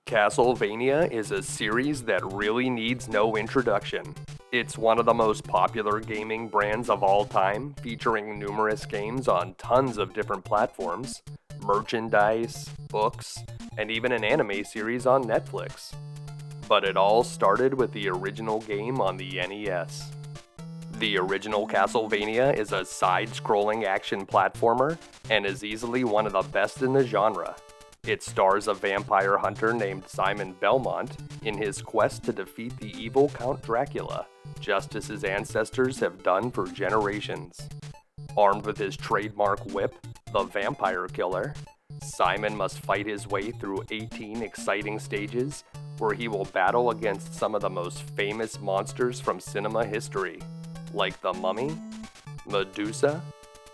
Castlevania is a series that really needs no introduction. It's one of the most popular gaming brands of all time, featuring numerous games on tons of different platforms, merchandise, books, and even an anime series on Netflix. But it all started with the original game on the NES. The original Castlevania is a side-scrolling action platformer and is easily one of the best in the genre. It stars a vampire hunter named Simon Belmont in his quest to defeat the evil Count Dracula, just as his ancestors have done for generations. Armed with his trademark whip, the Vampire Killer, Simon must fight his way through 18 exciting stages where he will battle against some of the most famous monsters from cinema history, like the Mummy, Medusa,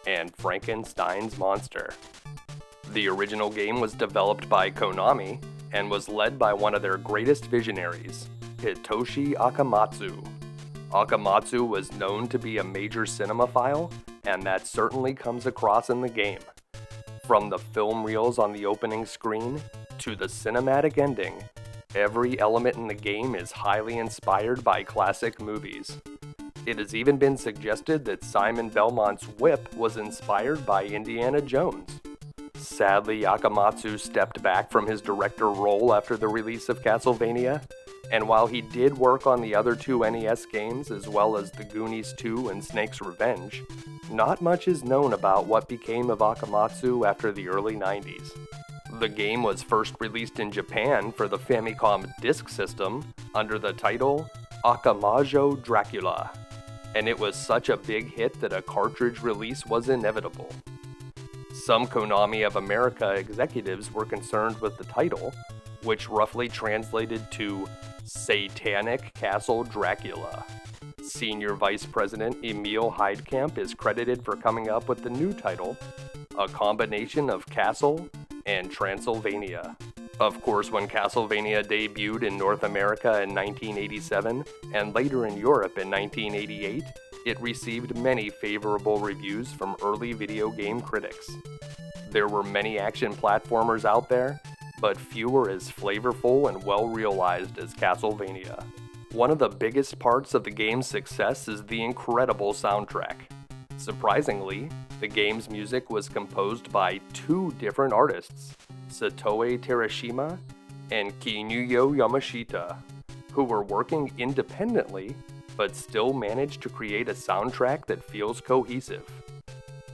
and Frankenstein's monster. The original game was developed by Konami and was led by one of their greatest visionaries, Hitoshi Akamatsu. Akamatsu was known to be a major cinemaphile, and that certainly comes across in the game. From the film reels on the opening screen to the cinematic ending, every element in the game is highly inspired by classic movies. It has even been suggested that Simon Belmont's whip was inspired by Indiana Jones. Sadly, Akamatsu stepped back from his director role after the release of Castlevania, and while he did work on the other two NES games as well as The Goonies 2 and Snake's Revenge, not much is known about what became of Akamatsu after the early 90s. The game was first released in Japan for the Famicom Disk System under the title Akamajo Dracula, and it was such a big hit that a cartridge release was inevitable. Some Konami of America executives were concerned with the title, which roughly translated to Satanic Castle Dracula. Senior Vice President Emil Heidkamp is credited for coming up with the new title, a combination of Castle and Transylvania. Of course, when Castlevania debuted in North America in 1987 and later in Europe in 1988, it received many favorable reviews from early video game critics. There were many action platformers out there, but few were as flavorful and well-realized as Castlevania. One of the biggest parts of the game's success is the incredible soundtrack. Surprisingly, the game's music was composed by two different artists, Satoe Terashima and Kinuyo Yamashita, who were working independently but still managed to create a soundtrack that feels cohesive.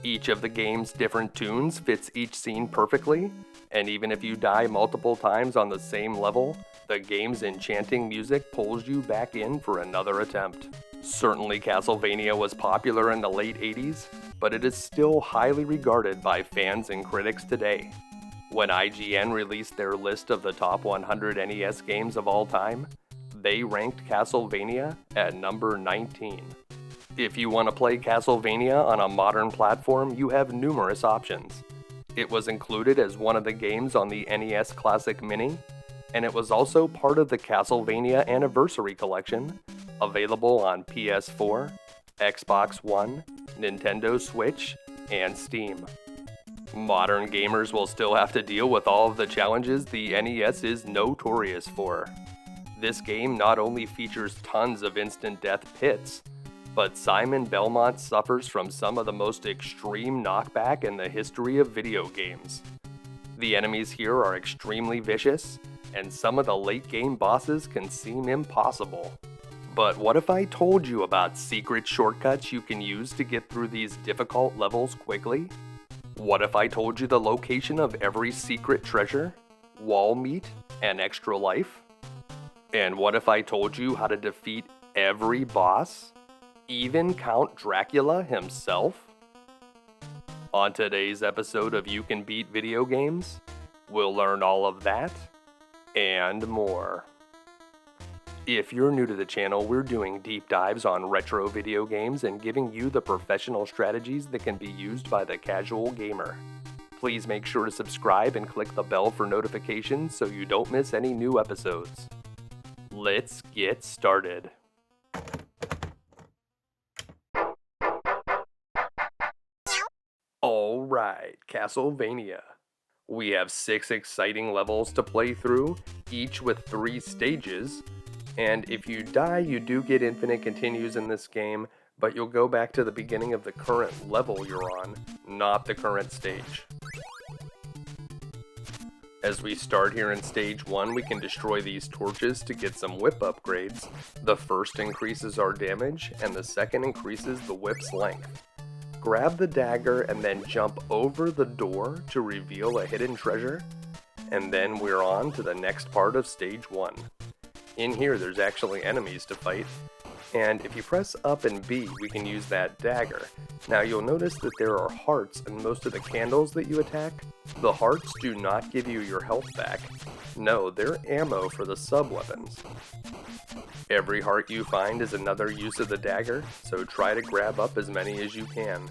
Each of the game's different tunes fits each scene perfectly, and even if you die multiple times on the same level, the game's enchanting music pulls you back in for another attempt. Certainly Castlevania was popular in the late 80s, but it is still highly regarded by fans and critics today. When IGN released their list of the top 100 NES games of all time, they ranked Castlevania at number 19. If you want to play Castlevania on a modern platform, you have numerous options. It was included as one of the games on the NES Classic Mini, and it was also part of the Castlevania Anniversary Collection, available on PS4, Xbox One, Nintendo Switch, and Steam. Modern gamers will still have to deal with all of the challenges the NES is notorious for. This game not only features tons of instant death pits, but Simon Belmont suffers from some of the most extreme knockback in the history of video games. The enemies here are extremely vicious, and some of the late game bosses can seem impossible. But what if I told you about secret shortcuts you can use to get through these difficult levels quickly? What if I told you the location of every secret treasure, wall meat, and extra life? And what if I told you how to defeat every boss, even Count Dracula himself? On today's episode of You Can Beat Video Games, we'll learn all of that and more. If you're new to the channel, we're doing deep dives on retro video games and giving you the professional strategies that can be used by the casual gamer. Please make sure to subscribe and click the bell for notifications so you don't miss any new episodes. Let's get started. Alright, Castlevania. We have 6 exciting levels to play through, each with 3 stages, and if you die you do get infinite continues in this game, but you'll go back to the beginning of the current level you're on, not the current stage. As we start here in stage 1, we can destroy these torches to get some whip upgrades. The first increases our damage, and the second increases the whip's length. Grab the dagger and then jump over the door to reveal a hidden treasure, and then we're on to the next part of stage 1. In here there's actually enemies to fight, and if you press up and B we can use that dagger. Now you'll notice that there are hearts in most of the candles that you attack. The hearts do not give you your health back. No, they're ammo for the sub-weapons. Every heart you find is another use of the dagger, so try to grab up as many as you can.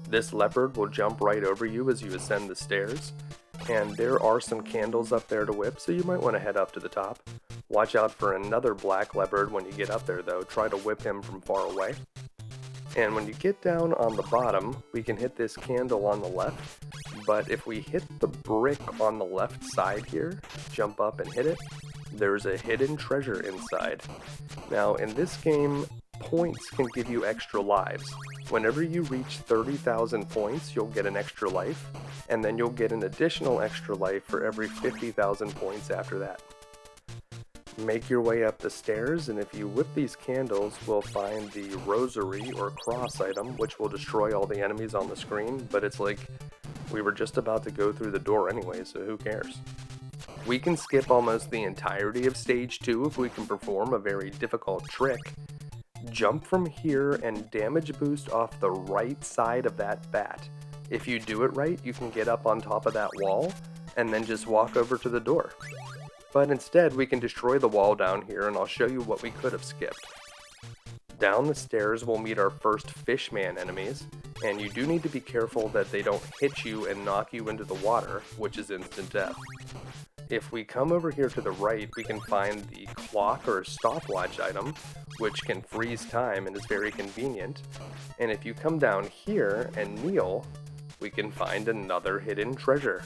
This leopard will jump right over you as you ascend the stairs, and there are some candles up there to whip, so you might want to head up to the top. Watch out for another black leopard when you get up there though, try to whip him from far away. And when you get down on the bottom, we can hit this candle on the left, but if we hit the brick on the left side here, jump up and hit it, there's a hidden treasure inside. Now in this game, points can give you extra lives. Whenever you reach 30,000 points, you'll get an extra life, and then you'll get an additional extra life for every 50,000 points after that. Make your way up the stairs, and if you whip these candles, we'll find the rosary or cross item, which will destroy all the enemies on the screen, but it's like we were just about to go through the door anyway, so who cares? We can skip almost the entirety of stage 2 if we can perform a very difficult trick. Jump from here and damage boost off the right side of that bat. If you do it right, you can get up on top of that wall, and then just walk over to the door. But instead, we can destroy the wall down here, and I'll show you what we could have skipped. Down the stairs, we'll meet our first fishman enemies, and you do need to be careful that they don't hit you and knock you into the water, which is instant death. If we come over here to the right, we can find the clock or stopwatch item, which can freeze time and is very convenient. And if you come down here and kneel, we can find another hidden treasure.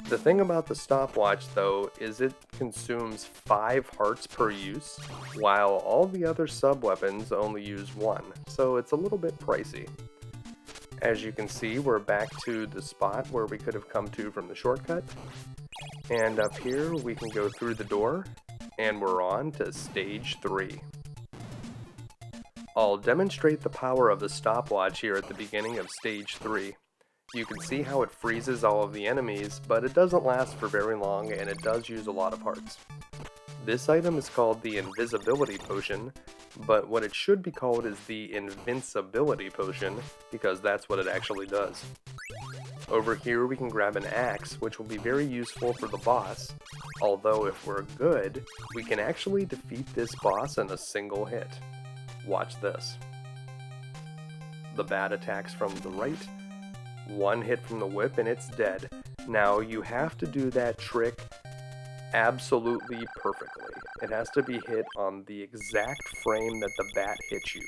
The thing about the stopwatch though is it consumes 5 hearts per use, while all the other sub-weapons only use 1, so it's a little bit pricey. As you can see, we're back to the spot where we could have come to from the shortcut, and up here we can go through the door, and we're on to stage 3. I'll demonstrate the power of the stopwatch here at the beginning of stage 3. You can see how it freezes all of the enemies, but it doesn't last for very long and it does use a lot of hearts. This item is called the invisibility potion, but what it should be called is the invincibility potion, because that's what it actually does. Over here we can grab an axe, which will be very useful for the boss, although if we're good, we can actually defeat this boss in a single hit. Watch this. The bat attacks from the right, 1 hit from the whip and it's dead. Now you have to do that trick absolutely perfectly. It has to be hit on the exact frame that the bat hits you.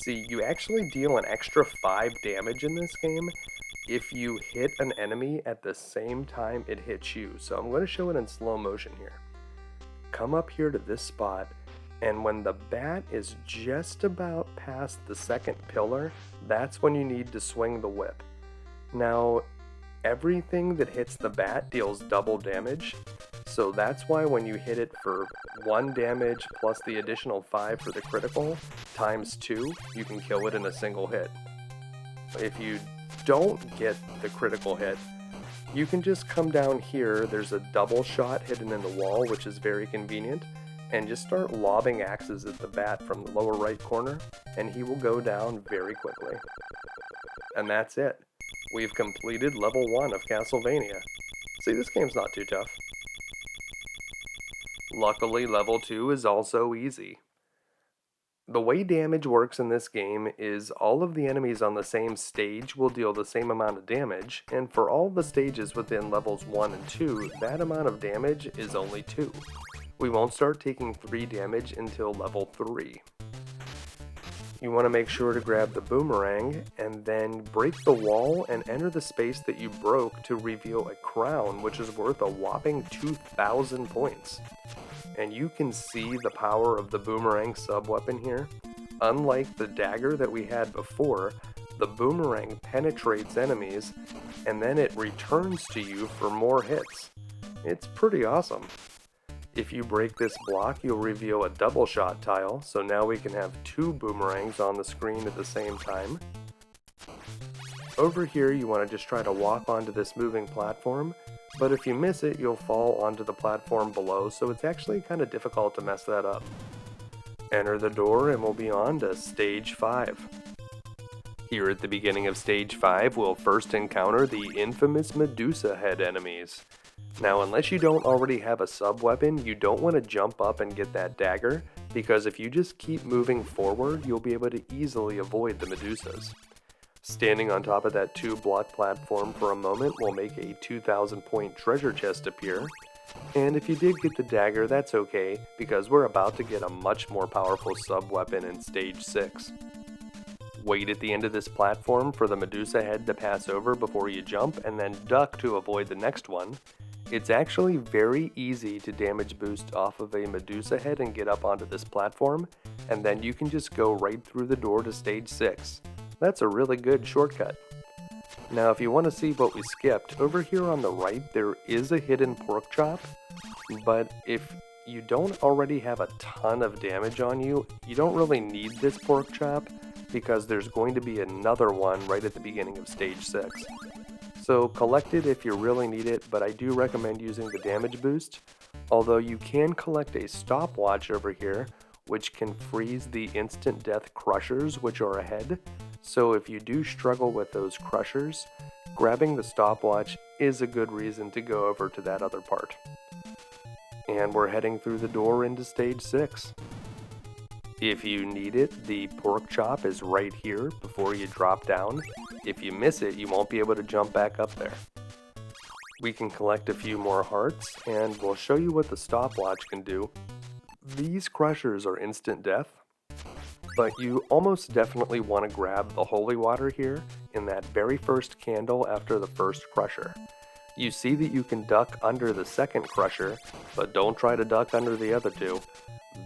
See, you actually deal an extra 5 damage in this game if you hit an enemy at the same time it hits you. So I'm going to show it in slow motion here. Come up here to this spot, and when the bat is just about past the second pillar, that's when you need to swing the whip. Now, everything that hits the bat deals double damage, so that's why when you hit it for 1 damage plus the additional 5 for the critical, times 2, you can kill it in a single hit. If you don't get the critical hit, you can just come down here, there's a double shot hidden in the wall, which is very convenient, and just start lobbing axes at the bat from the lower right corner, and he will go down very quickly. And that's it. We've completed level 1 of Castlevania. See, this game's not too tough. Luckily, level 2 is also easy. The way damage works in this game is all of the enemies on the same stage will deal the same amount of damage, and for all the stages within levels 1 and 2, that amount of damage is only 2. We won't start taking 3 damage until level 3. You want to make sure to grab the boomerang and then break the wall and enter the space that you broke to reveal a crown, which is worth a whopping 2,000 points. And you can see the power of the boomerang sub-weapon here. Unlike the dagger that we had before, the boomerang penetrates enemies and then it returns to you for more hits. It's pretty awesome. If you break this block, you'll reveal a double shot tile, so now we can have 2 boomerangs on the screen at the same time. Over here, you want to just try to walk onto this moving platform, but if you miss it, you'll fall onto the platform below, so it's actually kind of difficult to mess that up. Enter the door and we'll be on to Stage 5. Here at the beginning of Stage 5, we'll first encounter the infamous Medusa head enemies. Now, unless you don't already have a sub-weapon, you don't want to jump up and get that dagger, because if you just keep moving forward, you'll be able to easily avoid the Medusas. Standing on top of that 2-block platform for a moment will make a 2,000 point treasure chest appear, and if you did get the dagger, that's okay, because we're about to get a much more powerful sub-weapon in Stage 6. Wait at the end of this platform for the Medusa head to pass over before you jump, and then duck to avoid the next one. It's actually very easy to damage boost off of a Medusa head and get up onto this platform, and then you can just go right through the door to Stage 6. That's a really good shortcut. Now if you want to see what we skipped, over here on the right there is a hidden pork chop, but if you don't already have a ton of damage on you, you don't really need this pork chop, because there's going to be another one right at the beginning of Stage 6. So collect it if you really need it, but I do recommend using the damage boost, although you can collect a stopwatch over here, which can freeze the instant death crushers which are ahead. So if you do struggle with those crushers, grabbing the stopwatch is a good reason to go over to that other part. And we're heading through the door into Stage 6. If you need it, the pork chop is right here before you drop down. If you miss it, you won't be able to jump back up there. We can collect a few more hearts, and we'll show you what the stopwatch can do. These crushers are instant death, but you almost definitely want to grab the holy water here in that very first candle after the first crusher. You see that you can duck under the second crusher, but don't try to duck under the other two.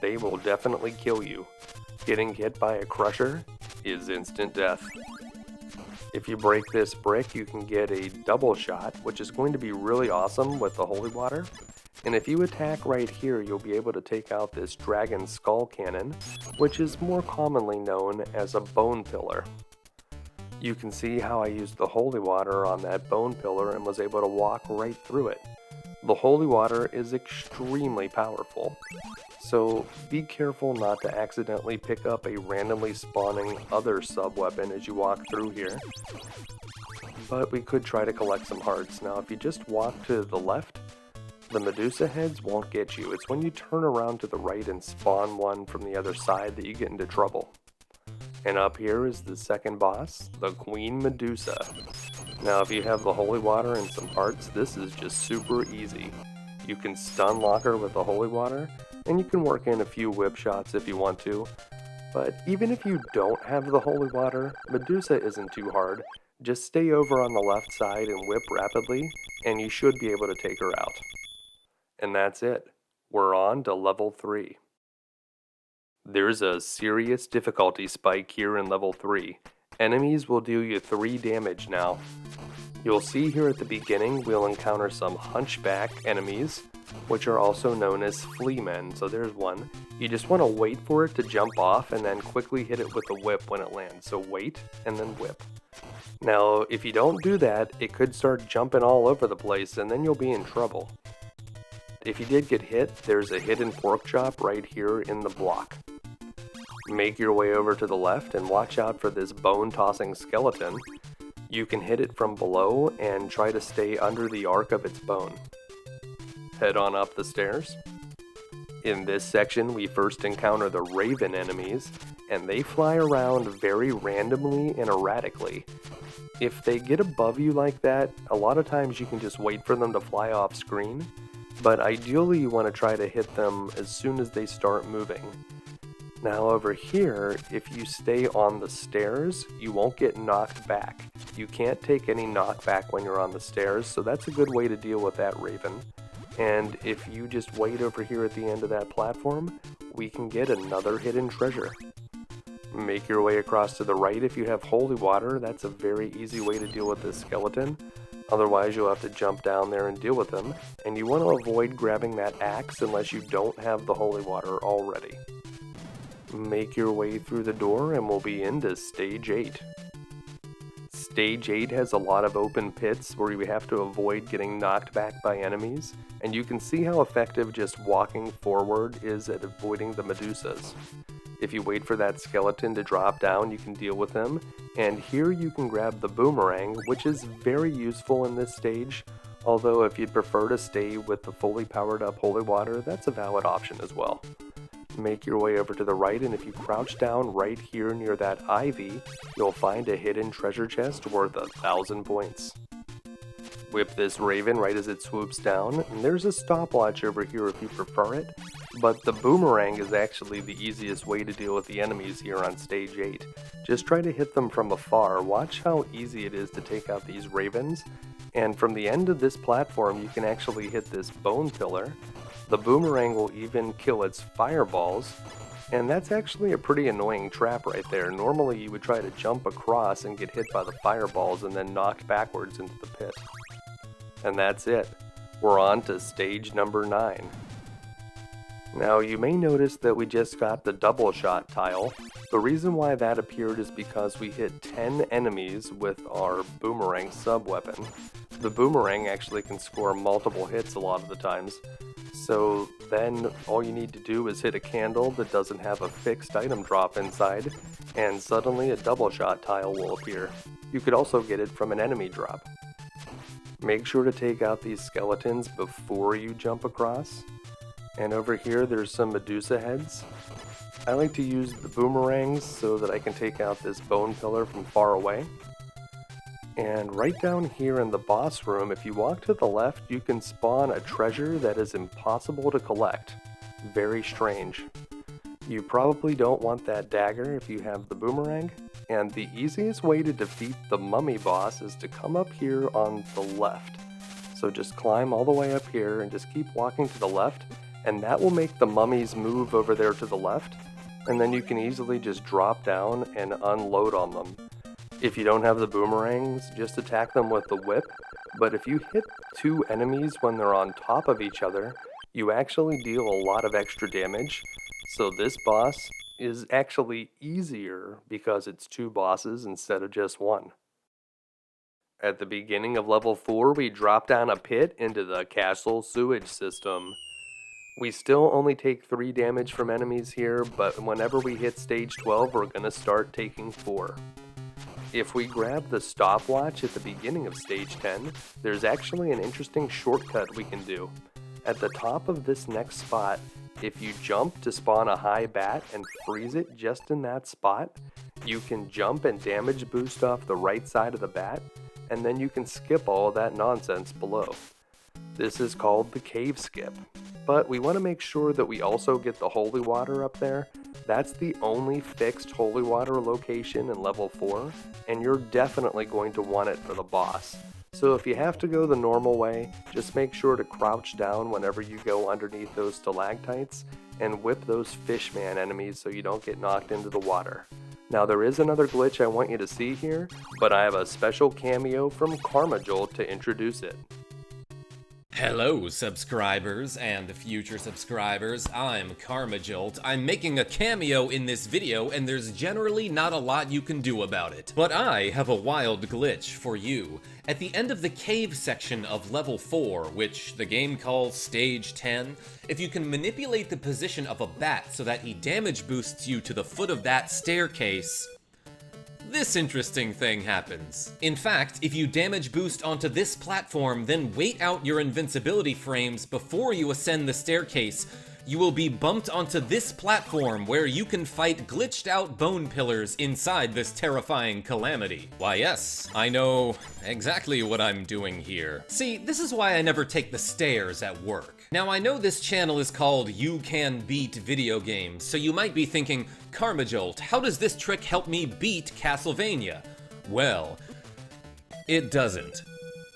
They will definitely kill you. Getting hit by a crusher is instant death. If you break this brick, you can get a double shot, which is going to be really awesome with the holy water. And if you attack right here, you'll be able to take out this dragon skull cannon, which is more commonly known as a bone pillar. You can see how I used the holy water on that bone pillar and was able to walk right through it. The holy water is extremely powerful, so be careful not to accidentally pick up a randomly spawning other sub-weapon as you walk through here. But we could try to collect some hearts. Now if you just walk to the left, the Medusa heads won't get you. It's when you turn around to the right and spawn one from the other side that you get into trouble. And up here is the second boss, the Queen Medusa. Now if you have the holy water and some hearts, this is just super easy. You can stun lock her with the holy water, and you can work in a few whip shots if you want to. But even if you don't have the holy water, Medusa isn't too hard. Just stay over on the left side and whip rapidly, and you should be able to take her out. And that's it. We're on to level 3. There's a serious difficulty spike here in level 3. Enemies will do you 3 damage now. You'll see here at the beginning we'll encounter some hunchback enemies, which are also known as flea men. So there's one. You just want to wait for it to jump off and then quickly hit it with the whip when it lands. So wait and then whip. Now if you don't do that, it could start jumping all over the place and then you'll be in trouble. If you did get hit, there's a hidden pork chop right here in the block. Make your way over to the left and watch out for this bone-tossing skeleton. You can hit it from below and try to stay under the arc of its bone. Head on up the stairs. In this section, we first encounter the raven enemies, and they fly around very randomly and erratically. If they get above you like that, a lot of times you can just wait for them to fly off screen, but ideally you want to try to hit them as soon as they start moving. Now over here, if you stay on the stairs, you won't get knocked back. You can't take any knockback when you're on the stairs, so that's a good way to deal with that Raven. And if you just wait over here at the end of that platform, we can get another hidden treasure. Make your way across to the right if you have holy water. That's a very easy way to deal with this skeleton. Otherwise, you'll have to jump down there and deal with him. And you want to avoid grabbing that axe unless you don't have the holy water already. Make your way through the door and we'll be into Stage 8. Stage 8 has a lot of open pits where you have to avoid getting knocked back by enemies, and you can see how effective just walking forward is at avoiding the Medusas. If you wait for that skeleton to drop down, you can deal with him, and here you can grab the Boomerang, which is very useful in this stage, although if you'd prefer to stay with the fully powered up holy water, that's a valid option as well. Make your way over to the right, and if you crouch down right here near that ivy, you'll find a hidden treasure chest worth 1,000 points. Whip this Raven right as it swoops down, and there's a stopwatch over here if you prefer it, but the Boomerang is actually the easiest way to deal with the enemies here on Stage 8. Just try to hit them from afar. Watch how easy it is to take out these Ravens, and from the end of this platform you can actually hit this bone pillar. The Boomerang will even kill its fireballs, and that's actually a pretty annoying trap right there. Normally you would try to jump across and get hit by the fireballs and then knocked backwards into the pit. And that's it. We're on to stage number 9. Now you may notice that we just got the double shot tile. The reason why that appeared is because we hit 10 enemies with our Boomerang sub-weapon. The Boomerang actually can score multiple hits a lot of the times. So then all you need to do is hit a candle that doesn't have a fixed item drop inside, and suddenly a double shot tile will appear. You could also get it from an enemy drop. Make sure to take out these skeletons before you jump across. And over here there's some Medusa heads. I like to use the boomerangs so that I can take out this bone pillar from far away. And right down here in the boss room, if you walk to the left, you can spawn a treasure that is impossible to collect. Very strange. You probably don't want that dagger if you have the boomerang, and the easiest way to defeat the mummy boss is to come up here on the left. So just climb all the way up here and just keep walking to the left, and that will make the mummies move over there to the left, and then you can easily just drop down and unload on them. If you don't have the boomerangs, just attack them with the whip, but if you hit 2 enemies when they're on top of each other, you actually deal a lot of extra damage. So this boss is actually easier because it's 2 bosses instead of just 1. At the beginning of level 4, we drop down a pit into the castle sewage system. We still only take 3 damage from enemies here, but whenever we hit stage 12, we're going to start taking 4. If we grab the stopwatch at the beginning of stage 10, there's actually an interesting shortcut we can do. At the top of this next spot, if you jump to spawn a high bat and freeze it just in that spot, you can jump and damage boost off the right side of the bat, and then you can skip all of that nonsense below. This is called the cave skip. But we want to make sure that we also get the holy water up there. That's the only fixed holy water location in level 4, and you're definitely going to want it for the boss. So if you have to go the normal way, just make sure to crouch down whenever you go underneath those stalactites, and whip those fishman enemies so you don't get knocked into the water. Now there is another glitch I want you to see here, but I have a special cameo from Karmajolt to introduce it. Hello subscribers and future subscribers, I'm Karmajolt. I'm making a cameo in this video and there's generally not a lot you can do about it. But I have a wild glitch for you. At the end of the cave section of level 4, which the game calls stage 10, if you can manipulate the position of a bat so that he damage boosts you to the foot of that staircase, this interesting thing happens. In fact, if you damage boost onto this platform, then wait out your invincibility frames before you ascend the staircase, you will be bumped onto this platform where you can fight glitched out bone pillars inside this terrifying calamity. Why yes, I know exactly what I'm doing here. See, this is why I never take the stairs at work. Now I know this channel is called You Can Beat Video Games, so you might be thinking, Karmajolt, how does this trick help me beat Castlevania? Well, it doesn't.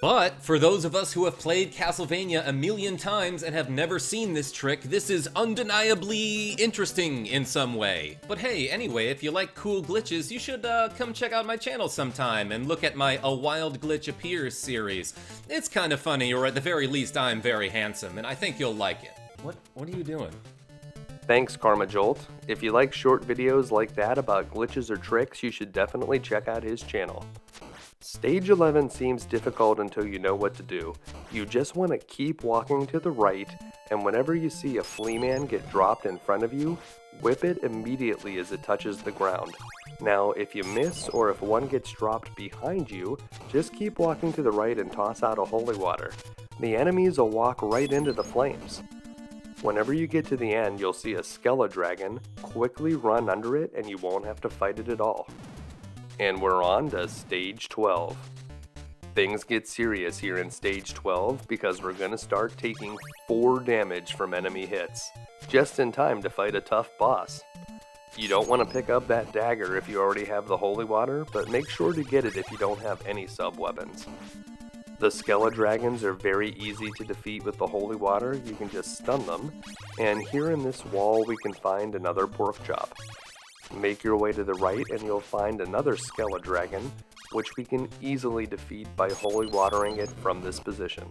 But for those of us who have played Castlevania a million times and have never seen this trick, this is undeniably interesting in some way. But hey, anyway, if you like cool glitches, you should come check out my channel sometime and look at my A Wild Glitch Appears series. It's kind of funny, or at the very least, I'm very handsome, and I think you'll like it. What are you doing? Thanks, Karmajolt. If you like short videos like that about glitches or tricks, you should definitely check out his channel. Stage 11 seems difficult until you know what to do. You just want to keep walking to the right, and whenever you see a flea man get dropped in front of you, whip it immediately as it touches the ground. Now, if you miss or if one gets dropped behind you, just keep walking to the right and toss out a holy water. The enemies will walk right into the flames. Whenever you get to the end, you'll see a skeledragon. Quickly run under it and you won't have to fight it at all. And we're on to Stage 12. Things get serious here in Stage 12 because we're gonna start taking 4 damage from enemy hits, just in time to fight a tough boss. You don't want to pick up that dagger if you already have the holy water, but make sure to get it if you don't have any sub-weapons. The skeledragons are very easy to defeat with the holy water. You can just stun them, and here in this wall we can find another pork chop. Make your way to the right and you'll find another skeledragon, which we can easily defeat by holy watering it from this position.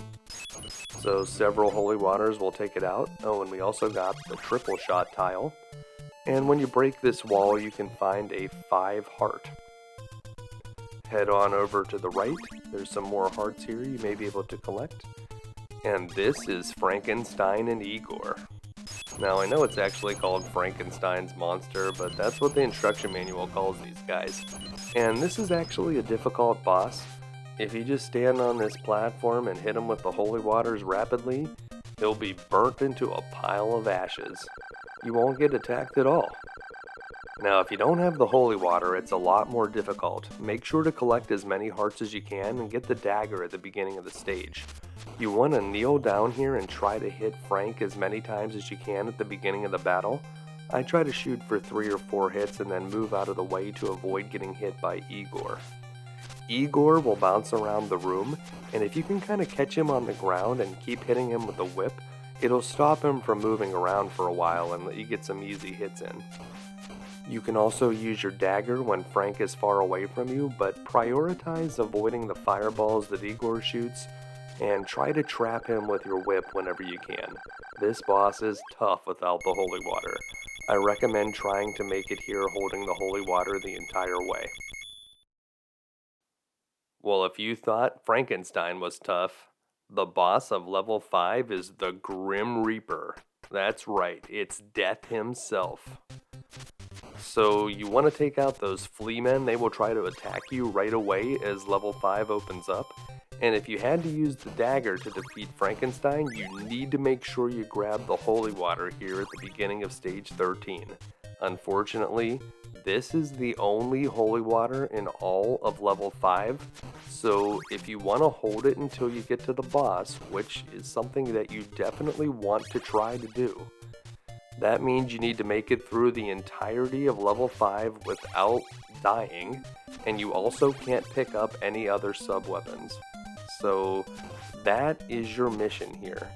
So several holy waters will take it out. Oh, and we also got the triple shot tile. And when you break this wall, you can find a 5 heart. Head on over to the right. There's some more hearts here you may be able to collect. And this is Frankenstein and Igor. Now, I know it's actually called Frankenstein's monster, but that's what the instruction manual calls these guys. And this is actually a difficult boss. If you just stand on this platform and hit him with the holy waters rapidly, he'll be burnt into a pile of ashes. You won't get attacked at all. Now, if you don't have the holy water, it's a lot more difficult. Make sure to collect as many hearts as you can and get the dagger at the beginning of the stage. You want to kneel down here and try to hit Frank as many times as you can at the beginning of the battle. I try to shoot for 3 or 4 hits and then move out of the way to avoid getting hit by Igor. Igor will bounce around the room, and if you can kind of catch him on the ground and keep hitting him with a whip, it'll stop him from moving around for a while and let you get some easy hits in. You can also use your dagger when Frank is far away from you, but prioritize avoiding the fireballs that Igor shoots, and try to trap him with your whip whenever you can. This boss is tough without the holy water. I recommend trying to make it here holding the holy water the entire way. Well, if you thought Frankenstein was tough, the boss of level 5 is the Grim Reaper. That's right, it's Death himself. So you want to take out those flea men. They will try to attack you right away as level 5 opens up. And if you had to use the dagger to defeat Frankenstein, you need to make sure you grab the holy water here at the beginning of stage 13. Unfortunately, this is the only holy water in all of level 5, so if you want to hold it until you get to the boss, which is something that you definitely want to try to do, that means you need to make it through the entirety of level 5 without dying, and you also can't pick up any other sub-weapons. So that is your mission here.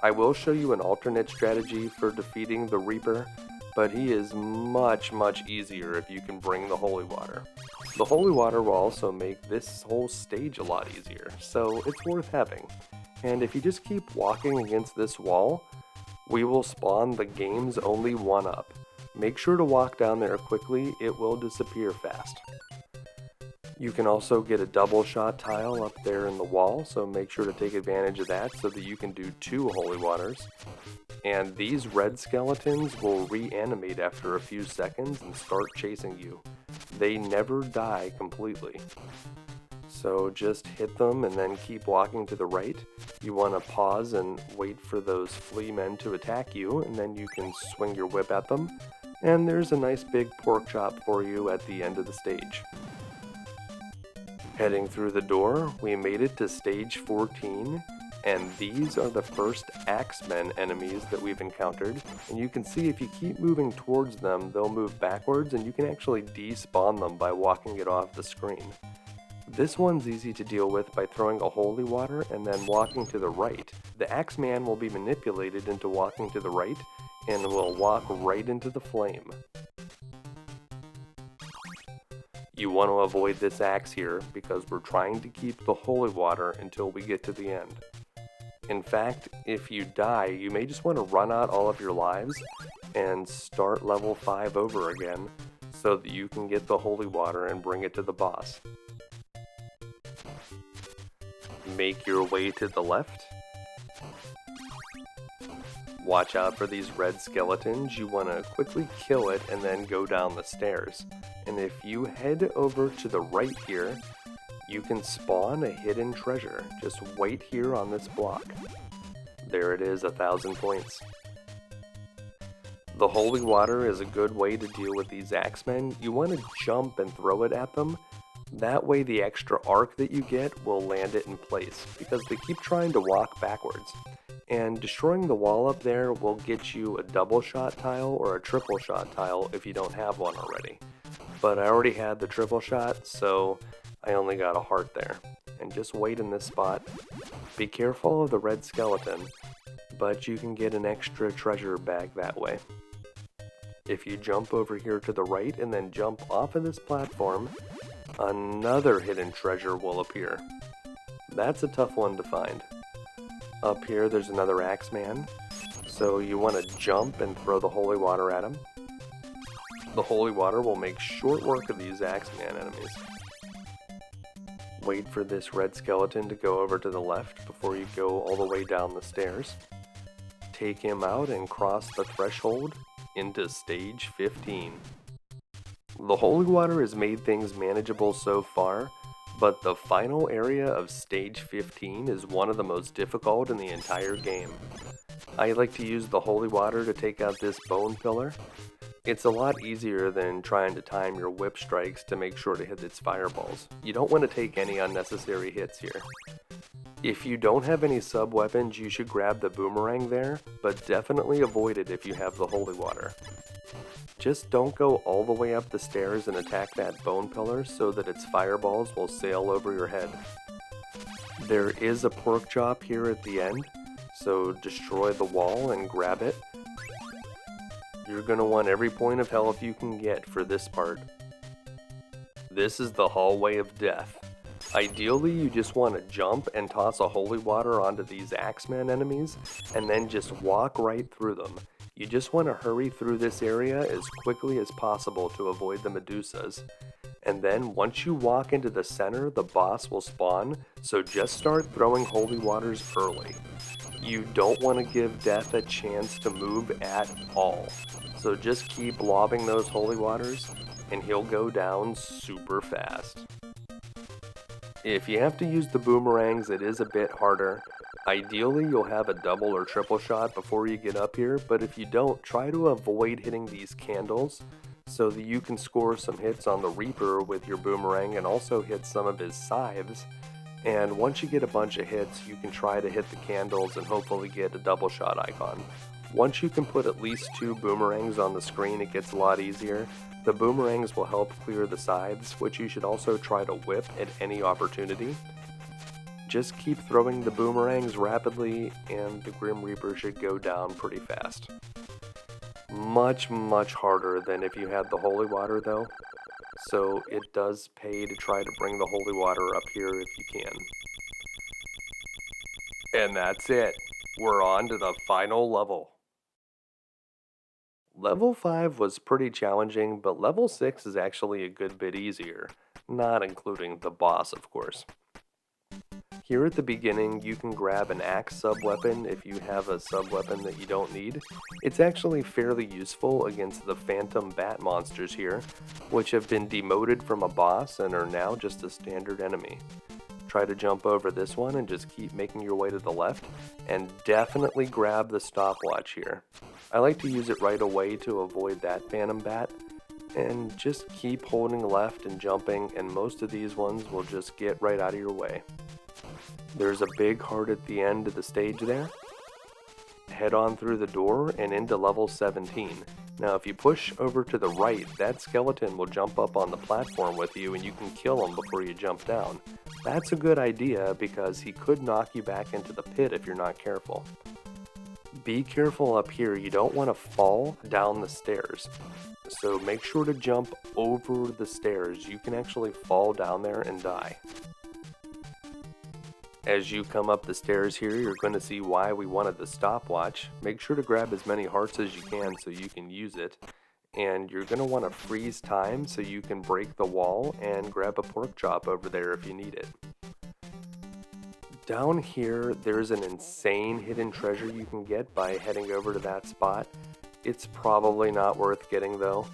I will show you an alternate strategy for defeating the Reaper, but he is much easier if you can bring the holy water. The holy water will also make this whole stage a lot easier, so it's worth having. And if you just keep walking against this wall, we will spawn the game's only 1-up. Make sure to walk down there quickly, it will disappear fast. You can also get a double shot tile up there in the wall, so make sure to take advantage of that so that you can do 2 holy waters. And these red skeletons will reanimate after a few seconds and start chasing you. They never die completely. So just hit them and then keep walking to the right. You want to pause and wait for those flea men to attack you, and then you can swing your whip at them. And there's a nice big pork chop for you at the end of the stage. Heading through the door, we made it to stage 14, and these are the first Axemen enemies that we've encountered. And you can see if you keep moving towards them, they'll move backwards, and you can actually despawn them by walking it off the screen. This one's easy to deal with by throwing a holy water and then walking to the right. The Axeman will be manipulated into walking to the right, and will walk right into the flame. You want to avoid this axe here because we're trying to keep the holy water until we get to the end. In fact, if you die, you may just want to run out all of your lives and start level 5 over again so that you can get the holy water and bring it to the boss. Make your way to the left. Watch out for these red skeletons. You want to quickly kill it and then go down the stairs. And if you head over to the right here, you can spawn a hidden treasure. Just wait here on this block. There it is, 1,000 points. The holy water is a good way to deal with these axemen. You want to jump and throw it at them. That way the extra arc that you get will land it in place, because they keep trying to walk backwards. And destroying the wall up there will get you a double shot tile or a triple shot tile if you don't have one already. But I already had the triple shot, so I only got a heart there. And just wait in this spot. Be careful of the red skeleton, but you can get an extra treasure bag that way. If you jump over here to the right and then jump off of this platform, another hidden treasure will appear. That's a tough one to find. Up here there's another Axeman, so you want to jump and throw the holy water at him. The holy water will make short work of these Axeman enemies. Wait for this red skeleton to go over to the left before you go all the way down the stairs. Take him out and cross the threshold into stage 15. The holy water has made things manageable so far, but the final area of stage 15 is one of the most difficult in the entire game. I like to use the holy water to take out this bone pillar. It's a lot easier than trying to time your whip strikes to make sure to hit its fireballs. You don't want to take any unnecessary hits here. If you don't have any sub-weapons, you should grab the boomerang there, but definitely avoid it if you have the holy water. Just don't go all the way up the stairs and attack that bone pillar so that its fireballs will sail over your head. There is a pork chop here at the end, so destroy the wall and grab it. You're going to want every point of health you can get for this part. This is the hallway of death. Ideally, you just want to jump and toss a holy water onto these Axeman enemies, and then just walk right through them. You just want to hurry through this area as quickly as possible to avoid the Medusas. And then once you walk into the center, the boss will spawn, so just start throwing holy waters early. You don't want to give death a chance to move at all. So just keep lobbing those holy waters, and he'll go down super fast. If you have to use the boomerangs, it is a bit harder. Ideally, you'll have a double or triple shot before you get up here, but if you don't, try to avoid hitting these candles so that you can score some hits on the Reaper with your boomerang and also hit some of his scythes. And once you get a bunch of hits, you can try to hit the candles and hopefully get a double shot icon. Once you can put at least 2 boomerangs on the screen, it gets a lot easier. The boomerangs will help clear the scythes, which you should also try to whip at any opportunity. Just keep throwing the boomerangs rapidly, and the Grim Reaper should go down pretty fast. Much harder than if you had the holy water though, so it does pay to try to bring the holy water up here if you can. And that's it. We're on to the final level. Level 5 was pretty challenging, but level 6 is actually a good bit easier, not including the boss, of course. Here at the beginning, you can grab an axe sub-weapon if you have a sub-weapon that you don't need. It's actually fairly useful against the phantom bat monsters here, which have been demoted from a boss and are now just a standard enemy. Try to jump over this one and just keep making your way to the left, and definitely grab the stopwatch here. I like to use it right away to avoid that phantom bat, and just keep holding left and jumping, and most of these ones will just get right out of your way. There's a big heart at the end of the stage there. Head on through the door and into level 17. Now if you push over to the right, that skeleton will jump up on the platform with you and you can kill him before you jump down. That's a good idea because he could knock you back into the pit if you're not careful. Be careful up here, you don't want to fall down the stairs. So make sure to jump over the stairs. You can actually fall down there and die. As you come up the stairs here, you're going to see why we wanted the stopwatch. Make sure to grab as many hearts as you can so you can use it. And you're going to want to freeze time so you can break the wall and grab a pork chop over there if you need it. Down here, there's an insane hidden treasure you can get by heading over to that spot. It's probably not worth getting though.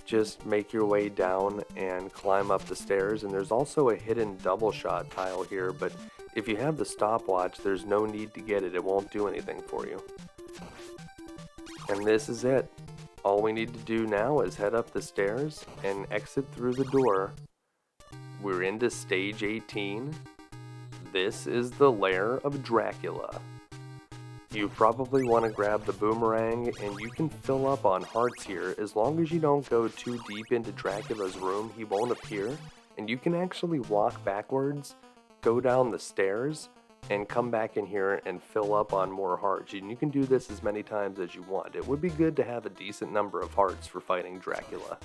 Just make your way down and climb up the stairs, and there's also a hidden double shot tile here, but if you have the stopwatch, there's no need to get it. It won't do anything for you. And this is it. All we need to do now is head up the stairs and exit through the door. We're into stage 18. This is the lair of Dracula. You probably want to grab the boomerang, and you can fill up on hearts here. As long as you don't go too deep into Dracula's room, he won't appear, and you can actually walk backwards, go down the stairs, and come back in here and fill up on more hearts. And you can do this as many times as you want. It would be good to have a decent number of hearts for fighting Dracula.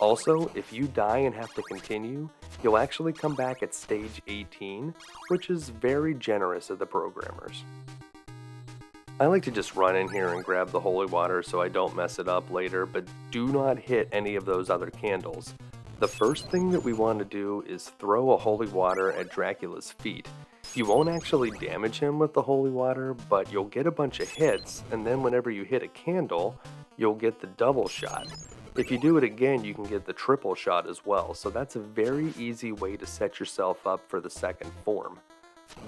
Also, if you die and have to continue, you'll actually come back at stage 18, which is very generous of the programmers. I like to just run in here and grab the holy water so I don't mess it up later, but do not hit any of those other candles. The first thing that we want to do is throw a holy water at Dracula's feet. You won't actually damage him with the holy water, but you'll get a bunch of hits, and then whenever you hit a candle, you'll get the double shot. If you do it again, you can get the triple shot as well, so that's a very easy way to set yourself up for the second form.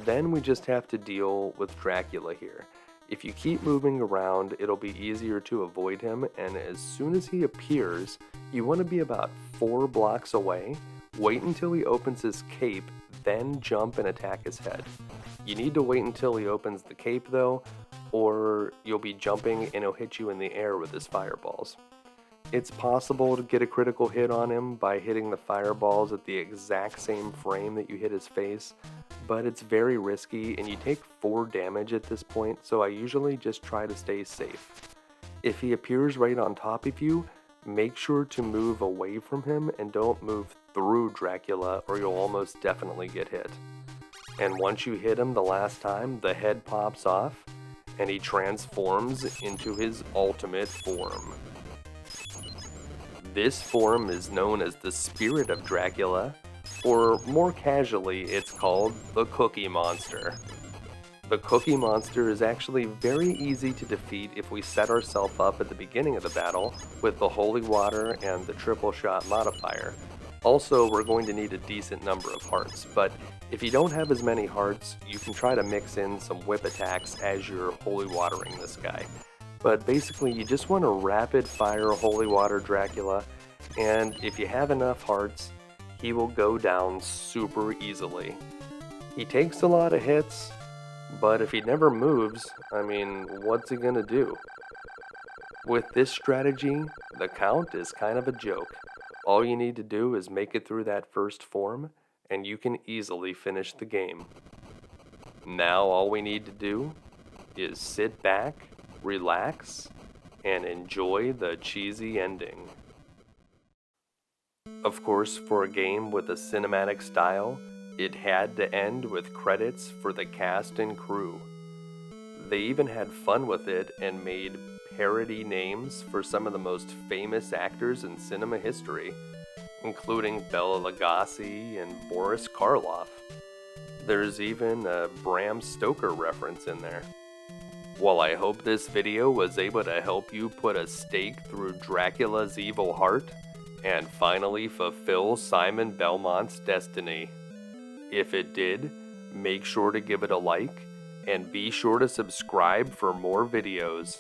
Then we just have to deal with Dracula here. If you keep moving around, it'll be easier to avoid him, and as soon as he appears, you want to be about 4 blocks away, wait until he opens his cape, then jump and attack his head. You need to wait until he opens the cape though, or you'll be jumping and he'll hit you in the air with his fireballs. It's possible to get a critical hit on him by hitting the fireballs at the exact same frame that you hit his face, but it's very risky and you take 4 damage at this point, so I usually just try to stay safe. If he appears right on top of you, make sure to move away from him and don't move through Dracula or you'll almost definitely get hit. And once you hit him the last time, the head pops off and he transforms into his ultimate form. This form is known as the Spirit of Dracula, or more casually, it's called the Cookie Monster. The Cookie Monster is actually very easy to defeat if we set ourselves up at the beginning of the battle with the Holy Water and the Triple Shot modifier. Also, we're going to need a decent number of hearts, but if you don't have as many hearts, you can try to mix in some whip attacks as you're Holy Watering this guy. But basically, you just want to rapid fire Holy Water Dracula, and if you have enough hearts, he will go down super easily. He takes a lot of hits, but if he never moves, I mean, what's he gonna do? With this strategy, the count is kind of a joke. All you need to do is make it through that first form, and you can easily finish the game. Now all we need to do is sit back, relax, and enjoy the cheesy ending. Of course, for a game with a cinematic style, it had to end with credits for the cast and crew. They even had fun with it and made parody names for some of the most famous actors in cinema history, including Bela Lugosi and Boris Karloff. There's even a Bram Stoker reference in there. Well, I hope this video was able to help you put a stake through Dracula's evil heart and finally fulfill Simon Belmont's destiny. If it did, make sure to give it a like and be sure to subscribe for more videos,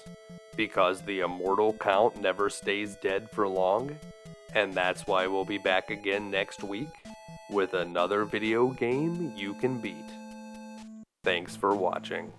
because the immortal count never stays dead for long, and that's why we'll be back again next week with another video game you can beat. Thanks for watching.